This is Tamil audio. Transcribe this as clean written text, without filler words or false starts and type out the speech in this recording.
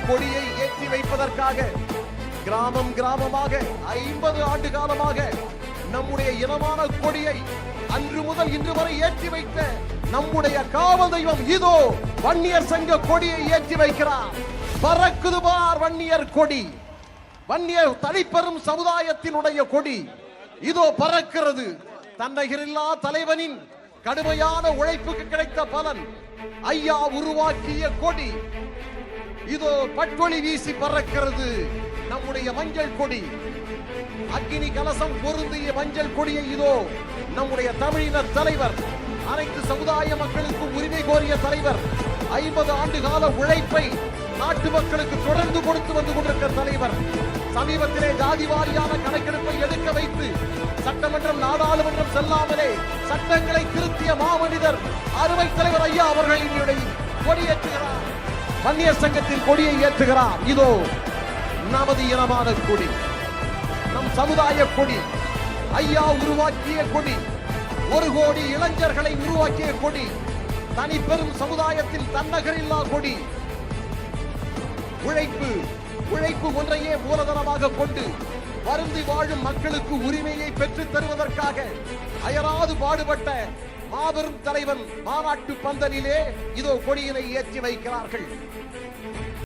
கொடியை ஏற்றி வைப்பதற்காக கிராமம் கிராமமாக 50 ஆண்டு காலமாக நம்முடைய இனமான கொடியை அன்று முதல் இன்று வரை ஏற்றி வைத்த நம்முடைய காவல் தெய்வம் இதோ வன்னியர் சங்க கொடியை ஏற்றி வைக்கிறார். பறக்குது பார் வன்னியர் கொடி, வன்னியர் தனிப்பெரும் சமுதாயத்தினுடைய கொடி இதோ பறக்கிறது. தன்னகிரில்லா தலைவனின் கடுமையான உழைப்புக்கு கிடைத்த பலன் ஐயா உருவாக்கிய கொடி இதோ பட்டொளி வீசி பறக்கிறது. நம்முடைய மஞ்சள் கொடி, அக்கினி கலசம் பொருந்திய மஞ்சள் கொடியை இதோ நம்முடைய தமிழினர் தலைவர், அனைத்து சமுதாய மக்களுக்கு உரிமை கோரிய தலைவர், 50 ஆண்டு கால உழைப்பை நாட்டு மக்களுக்கு தொடர்ந்து கொடுத்து வந்து கொண்டிருக்கிற தலைவர், சமீபத்திலே ஜாதி வாரியான கணக்கெடுப்பை எடுக்க வைத்து சட்டமன்றம் நாடாளுமன்றம் செல்லாமலே சட்டங்களை திருத்திய மாமனிதர் அருமை தலைவர் ஐயா அவர்கள் என்னுடைய கொடியேற்றுகிறார். வன்னியர் சங்கத்தின் கொடியை ஏற்றுகிறார். இதோ நமது இனமான கொடி, நம் சமுதாய கொடி, ஐயா உருவாக்கிய கொடி, 1 கோடி இளைஞர்களை உருவாக்கிய கொடி, தனி பெரும் சமுதாயத்தில் தன்னகரில்லா கொடி. உழைப்பு ஒன்றையே மூலதனமாக கொண்டு வருந்தி வாழும் மக்களுக்கு உரிமையை பெற்றுத் தருவதற்காக அயராது பாடுபட்ட மாபெரும் தலைவன் மாநாட்டு பந்தலிலே இதோ கொடியினை ஏற்றி வைக்கிறார்கள்.